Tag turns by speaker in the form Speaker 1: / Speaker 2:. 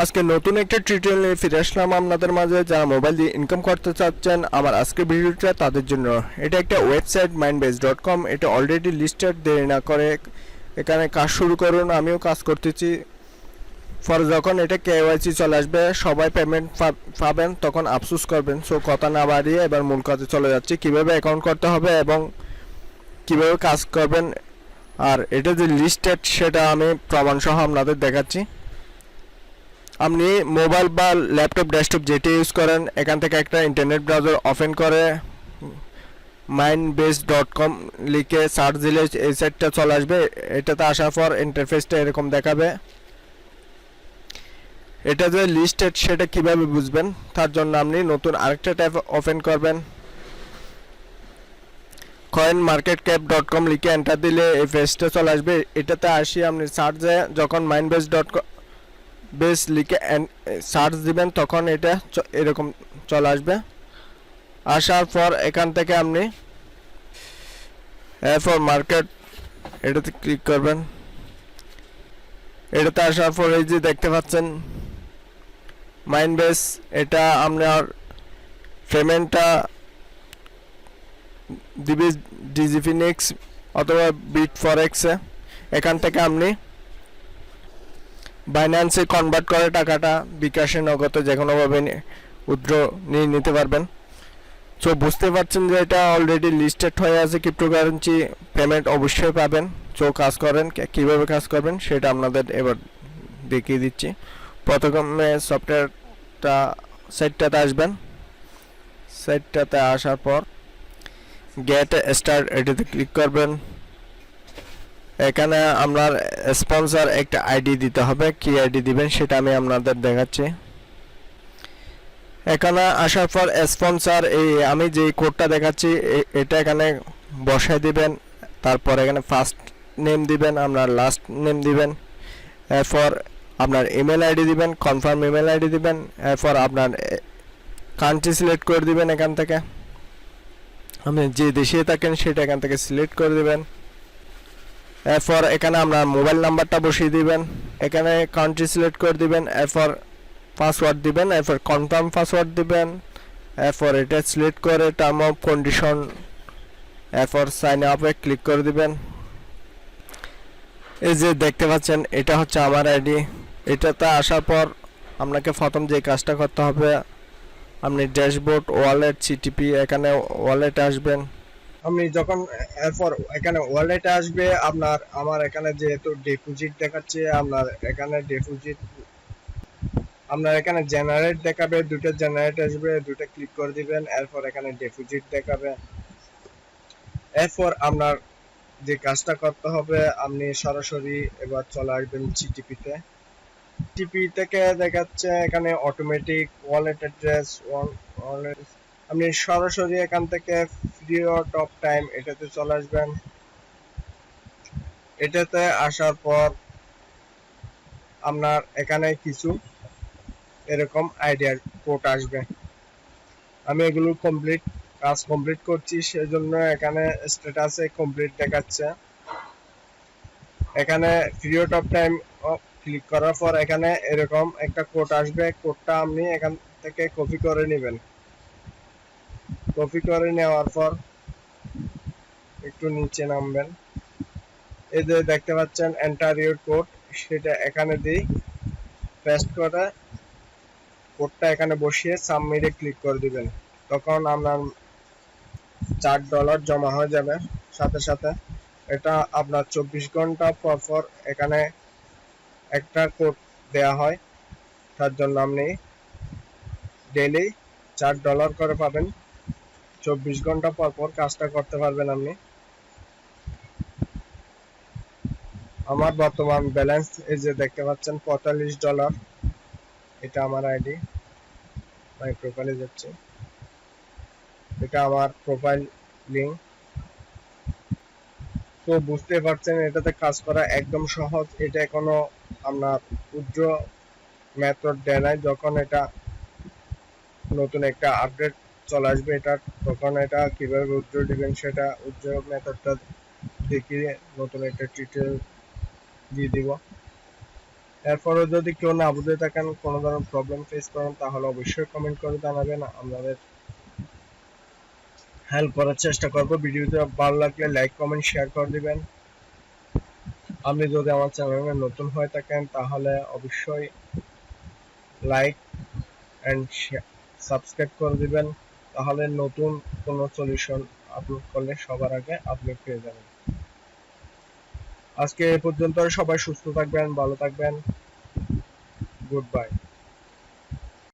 Speaker 1: আজকে নতুন একটা টিউটোরিয়াল নিয়ে ফিরে আসলাম আপনাদের মাঝে। যারা মোবাইল দিয়ে ইনকাম করতে চাচ্ছেন, আমার আজকের ভিডিওটা তাদের জন্য। এটা একটা ওয়েবসাইট minebase.com, এটা অলরেডি লিস্টেড। দেরি না করে এখানে কাজ শুরু করুন। আমিও কাজ করতেছি। ফর যখন এটা কেওয়াইসি চলে আসবে, সবাই পেমেন্ট পাবেন, তখন আফসোস করবেন। সো কথা না বাড়িয়ে এবার মূল কাজে চলে যাচ্ছি, কিভাবে অ্যাকাউন্ট করতে হবে এবং কিভাবে কাজ করবেন। আর এটা যে লিস্টেড সেটা আমি প্রমাণ সহ আপনাদের দেখাচ্ছি। আপনি মোবাইল বা ল্যাপটপ ডেস্কটপ যেটি ইউজ করেন, এখান থেকে একটা ইন্টারনেট ব্রাউজার ওপেন করে minebase.com লিখে সার্চ দিলে এই সাইটটা চলে আসবে। এটাতে আসার পর ইন্টারফেসটা এরকম দেখাবে। এটা যে লিস্টেড সেটা কিভাবে বুঝবেন, তার জন্য আপনি নতুন আরেকটা ট্যাব ওপেন করবেন। coinmarketcap.com লিখে এন্টার দিলে এই পেজটা চলে আসবে। এটাতে আসি আপনি সার্চে যখন minebase.com বেস লিখে সার্চ দিবেন, তখন এটা এরকম চলে আসবে। আসার পর এখান থেকে আপনি ফর মার্কেট এটাতে ক্লিক করবেন। এটাতে আসার পর এই যে দেখতে পাচ্ছেন মাইনবেস, এটা আপনার পেমেন্টটা দিবে ডিজিফিনিক্স অথবা বিট ফরেক্সে। এখান থেকে আপনি বাইন্যান্সে কনভার্ট করে টাকাটা বিকাশে নগদে যে কোনোভাবে উইথড্র নিয়ে নিতে পারবেন। সো বুঝতে পারছেন যে এটা অলরেডি লিস্টেড হয়ে আছে। ক্রিপ্টোকারেন্সি পেমেন্ট অবশ্যই পাবেন। সো কাজ করেন, কীভাবে কাজ করবেন সেটা আপনাদের এবার দেখিয়ে দিচ্ছি। প্রথমে সফটওয়্যারটা সাইটটাতে আসবেন। সাইটটাতে আসার পর গেট স্টার্ট এটাতে ক্লিক করবেন। এখানে আপনার স্পন্সর একটা আইডি দিতে হবে। কি আইডি দিবেন সেটা আমি আপনাদের দেখাচ্ছি। এখানে আসার পর স্পন্সর আমি যে কোডটা দেখাচ্ছি এটা এখানে বসায় দিবেন। তারপর এখানে ফার্স্ট নেম দিবেন, আপনার লাস্ট নেম দিবেন। এরপর আপনার ইমেল আইডি দিবেন, কনফার্ম ইমেল আইডি দিবেন। এরপর আপনার কান্ট্রি সিলেক্ট করে দিবেন। এখান থেকে আপনি যে দেশে থাকেন সেটা এখান থেকে সিলেক্ট করে দিবেন। এরপর এখানে আপনার মোবাইল নাম্বারটা বসিয়ে দিবেন। এখানে কান্ট্রি সিলেক্ট করে দিবেন। এরপর পাসওয়ার্ড দিবেন। এরপর কনফার্ম পাসওয়ার্ড দিবেন। এরপর এটা সিলেক্ট করে টার্ম অফ কন্ডিশন, এরপর সাইন আপে ক্লিক করে দিবেন। এই যে দেখতে পাচ্ছেন এটা হচ্ছে আমার আইডি। এটাতে আসার পর আপনাকে প্রথম যে কাজটা করতে হবে, আপনি ড্যাশবোর্ড, ওয়ালেট, সিটিপি, এখানে ওয়ালেটে আসবেন। আপনি যখন এরপর এখানে ওয়ালেটে আসবে, আমার এখানে যেহেতু ডিপোজিট দেখাচ্ছে, আপনার এখানে জেনারেট দেখাবে, দুটো জেনারেট আসবে, দুটো ক্লিক করে দিবেন। এরপর এখানে ডিপোজিট দেখাবে। এরপর আপনার যে কাজটা করতে হবে, আপনি সরাসরি এবার চলে আসবেন সিটিপিতে। সিটিপি থেকে দেখাচ্ছে এখানে অটোমেটিক ওয়ালেট অ্যাড্রেস, আপনি সরাসরি এখান থেকে পিরিয়ড অফ টাইম এটাতে চলে আসবেন। এটাতে আসার পর আপনার এখানে কিছু এরকম আইডিয়া কোড আসবে। আমি এগুলো কাজ কমপ্লিট করছি, সেজন্য এখানে স্ট্যাটাসে কমপ্লিট দেখাচ্ছে। এখানে পিরিয়ড অফ টাইম ক্লিক করার পর এখানে এরকম একটা কোড আসবে। কোডটা আপনি এখান থেকে কপি করে নেবেন। কপি করে নেওয়ার পর একটু নিচে নামবেন। এই যে দেখতে পাচ্ছেন এন্টার ইউর কোড, সেটা এখানে দিই। পেস্ট করে কোডটা এখানে বসিয়ে সাবমিটে ক্লিক করে দিবেন। তখন আপনার $4 জমা হয়ে যাবে সাথে সাথে। এটা আপনার 24 ঘন্টা পর পর এখানে একটা কোড দেয়া হয়। তার জন্য আপনি ডেইলি $4 করে পাবেন। 24 ঘন্টা পর পর কাজটা করতে পারবেন আপনি। আমার বর্তমান ব্যালেন্স এই যে দেখতে পাচ্ছেন $45। এটা আমার আইডি, মাই প্রোফাইলে যাচ্ছে। এটা আমার প্রোফাইল লিংক। তো বুঝতে পারছেন এটাতে কাজ করা একদম সহজ। এটা কোনো আপনার উইথড্র মেথড দেয় নাই। যখন এটা নতুন একটা আপডেট চলে আসবে এটা, তখন এটা কিভাবে উইথড্র দিবেন সেটা উইথড্র মেথডটা দেখিয়ে নতুন একটা টিউটোরিয়াল দিয়ে দিব। এরপরও যদি কেউ না বুঝে থাকেন, কোনো ধরনের প্রবলেম ফেস করেন, তাহলে অবশ্যই কমেন্ট করে জানাবেন, আপনাদের হেল্প করার চেষ্টা করব। ভিডিওটা ভালো লাগলে লাইক কমেন্ট শেয়ার করে দিবেন। আপনি যদি আমার চ্যানেলে নতুন হয়ে থাকেন তাহলে অবশ্যই লাইক অ্যান্ড সাবস্ক্রাইব করে দিবেন, তাহলে নতুন কোনো সলিউশন আপলোড করলে সবার আগে আপনি পেয়ে যাবেন। আজকে এ পর্যন্ত, সবাই সুস্থ থাকবেন, ভালো থাকবেন, গুড বাই।